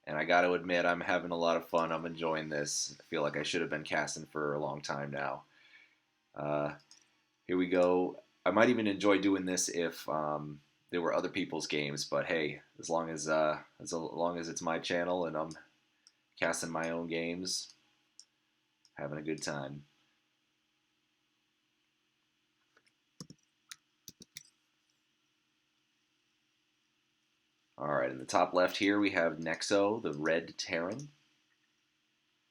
and I got to admit, I'm having a lot of fun. I'm enjoying this. I feel like I should have been casting for a long time now. Uh, Here we go. I might even enjoy doing this if there were other people's games, but hey, as long as it's my channel and I'm casting my own games, having a good time. All right, in the top left here we have Nexo, the red Terran,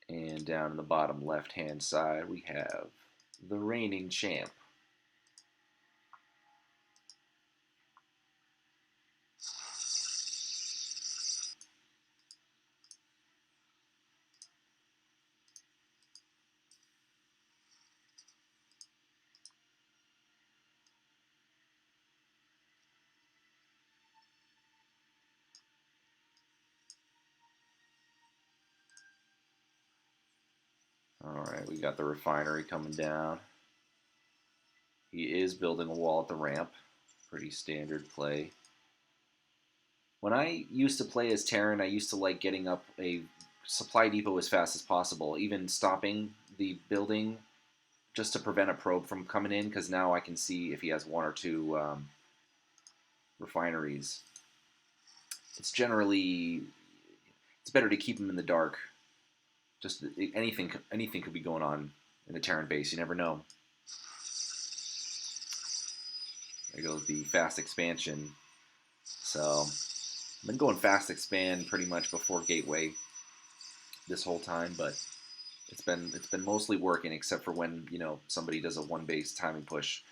and down in the bottom left-hand side we have the reigning champ. All right, we got the refinery coming down. He is building a wall at the ramp. Pretty standard play. When I used to play as Terran, I used to like getting up a supply depot as fast as possible, even stopping the building just to prevent a probe from coming in, because now I can see if he has one or two refineries. It's generally it's better to keep him in the dark. Just anything could be going on in the Terran base. You never know. There goes the fast expansion. So I've been going fast expand pretty much before gateway this whole time, but it's been mostly working except for when somebody does a one base timing push.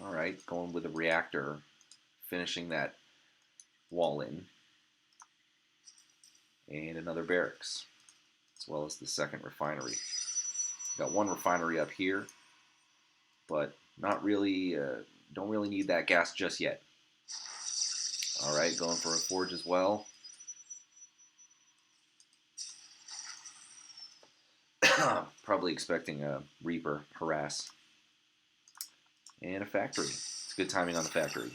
All right, going with a reactor, finishing that wall in, and another barracks, as well as the second refinery. Got one refinery up here, but not really. Don't really need that gas just yet. All right, going for a forge as well. Probably expecting a Reaper harass. And a factory. It's good timing on the factory.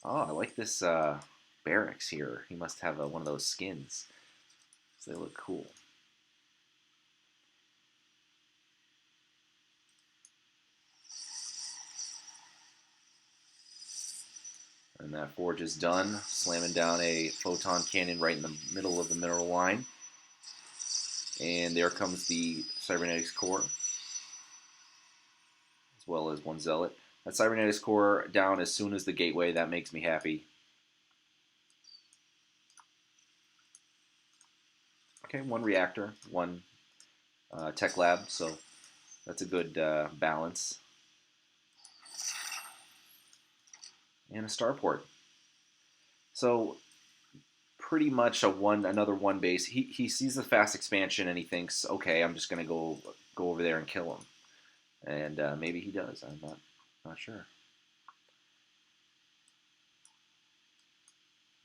Oh, I like this barracks here. He must have one of those skins. So they look cool. And that forge is done. Slamming down a photon cannon right in the middle of the mineral line. And there comes the cybernetics core, as well as one zealot. That cybernetics core down as soon as the gateway. That makes me happy. Okay, one reactor, one tech lab, so that's a good balance. And a starport. So pretty much another one base. He sees the fast expansion and he thinks, okay, I'm just gonna go over there and kill him. And maybe he does. I'm not sure.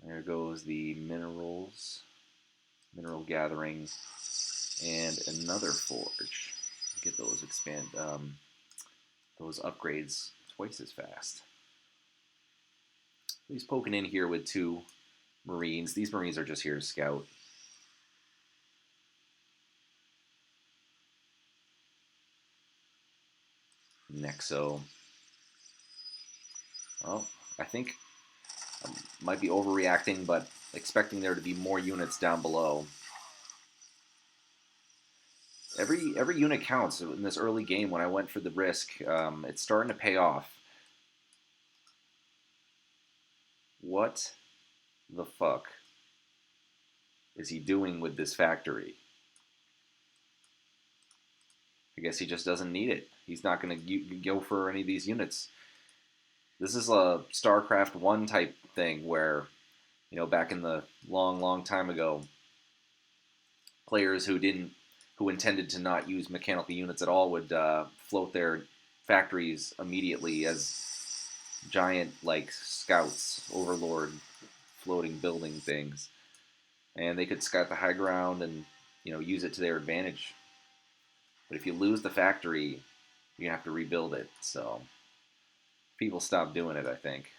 There goes the minerals, mineral gathering, and another forge. Get those those upgrades twice as fast. He's poking in here with two Marines. These Marines are just here to scout. Nexo. Well, I think I might be overreacting, but expecting there to be more units down below. Every unit counts in this early game. When I went for the risk, it's starting to pay off. What the fuck is he doing with this factory? I guess he just doesn't need it. He's not going to go for any of these units. This is a StarCraft 1 type thing where, back in the long time ago, players who intended to not use mechanical units at all would float their factories immediately as giant, like, scouts, overlord, floating building things. And they could scout the high ground and use it to their advantage. But if you lose the factory, you have to rebuild it. So people stop doing it, I think.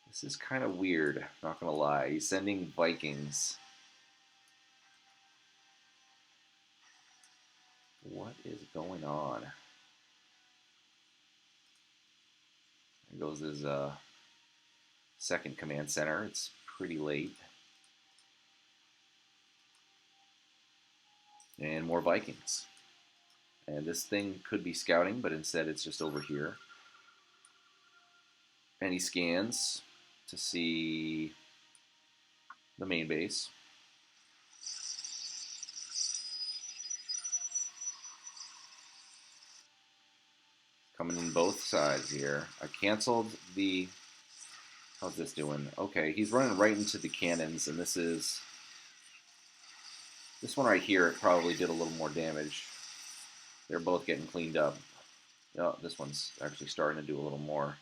This is kind of weird, not gonna lie. He's sending Vikings. What is going on? There goes his second command center. It's pretty late. And more Vikings. And this thing could be scouting, but instead it's just over here. And he scans to see the main base. Coming in both sides here. I canceled the... How's this doing? Okay, he's running right into the cannons, and this is... This one right here, it probably did a little more damage. They're both getting cleaned up. Oh, this one's actually starting to do a little more.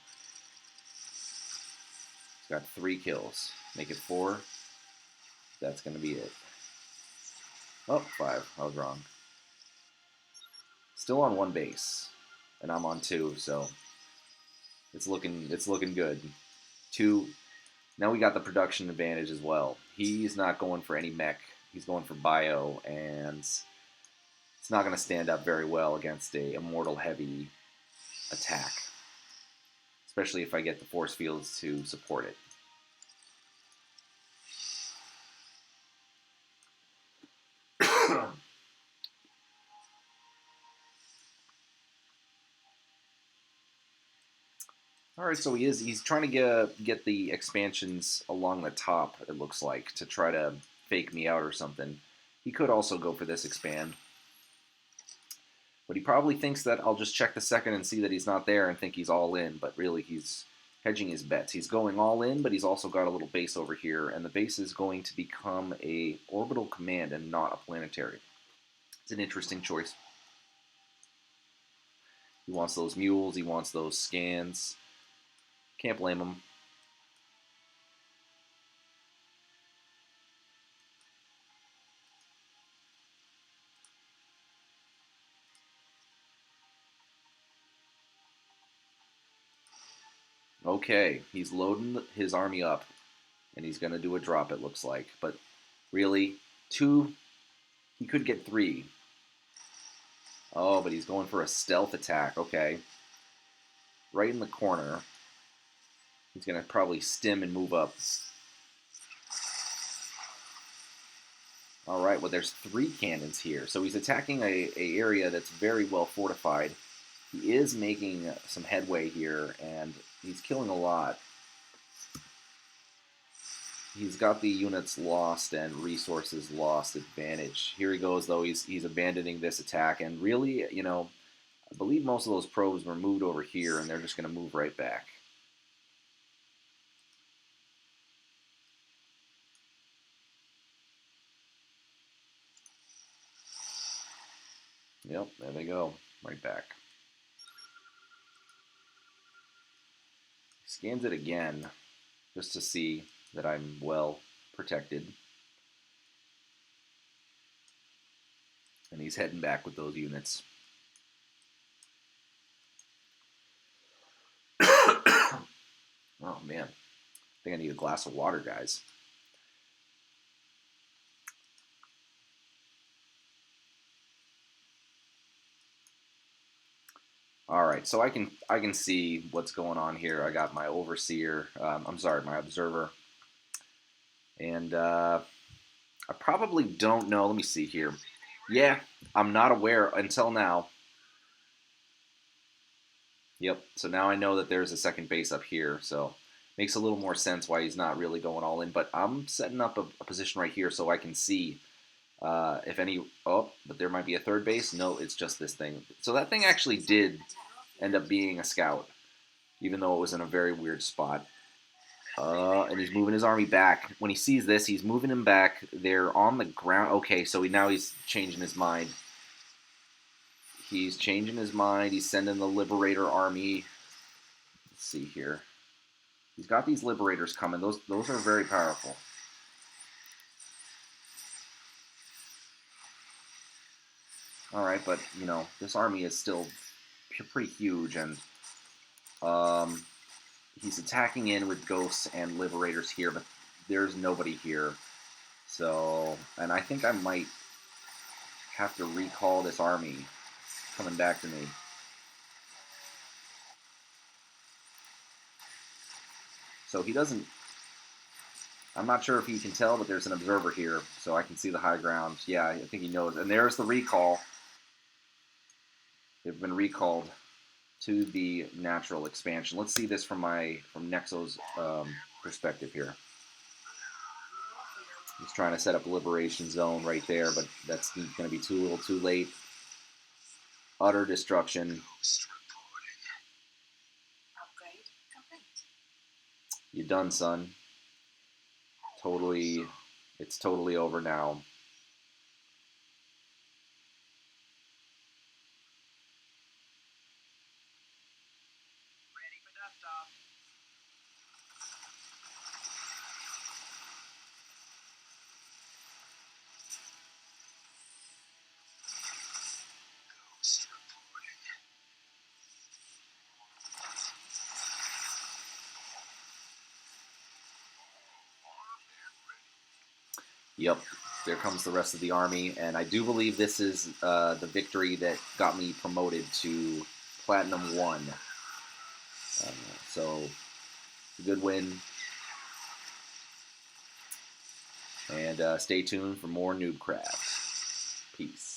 It's got 3 kills. Make it 4. That's going to be it. Oh, 5. I was wrong. Still on 1 base, and I'm on 2, so it's looking good. 2. Now we got the production advantage as well. He's not going for any mech. He's going for bio, and it's not going to stand up very well against a immortal heavy attack, especially if I get the force fields to support it. All right, so he's trying to get the expansions along the top, it looks like, to try to fake me out or something. He could also go for this expand. But he probably thinks that I'll just check the second and see that he's not there and think he's all in, but really he's hedging his bets. He's going all in, but he's also got a little base over here, and the base is going to become a orbital command and not a planetary. It's an interesting choice. He wants those mules, he wants those scans. Can't blame him. Okay, he's loading his army up, and he's going to do a drop, it looks like. But really, 2, he could get 3. Oh, but he's going for a stealth attack. Okay. Right in the corner. He's going to probably stim and move up. All right, well, there's 3 cannons here. So he's attacking a area that's very well fortified. He is making some headway here, and he's killing a lot. He's got the units lost and resources lost advantage. Here he goes, though. He's abandoning this attack, and really, I believe most of those probes were moved over here, and they're just going to move right back. Yep, there they go. Right back. Scans it again, just to see that I'm well protected. And he's heading back with those units. Oh, man. I think I need a glass of water, guys. All right, so I can see what's going on here. I got my overseer. My observer, and I probably don't know. Let me see here. Yeah, I'm not aware until now. Yep. So now I know that there's a second base up here. So makes a little more sense why he's not really going all in. But I'm setting up a position right here so I can see if any. Oh, but there might be a third base. No, it's just this thing. So that thing actually did end up being a scout, even though it was in a very weird spot. And he's moving his army back. When he sees this, he's moving him back. They're on the ground. Okay, so now he's changing his mind. He's changing his mind. He's sending the Liberator army. Let's see here. He's got these Liberators coming. Those are very powerful. Alright, but, you know, this army is still pretty huge, and um, he's attacking in with ghosts and liberators here, but there's nobody here. So, and I think I might have to recall this army coming back to me. So he doesn't... I'm not sure if he can tell, but there's an observer here, so I can see the high ground. Yeah, I think he knows. And there's the recall. They've been recalled to the natural expansion. Let's see this from Nexo's perspective here. He's trying to set up a liberation zone right there, but that's going to be too little, too late. Utter destruction. You done, son. Totally, it's totally over now. Yep, there comes the rest of the army, and I do believe this is the victory that got me promoted to Platinum 1. So, good win. And stay tuned for more NoobCraft. Peace.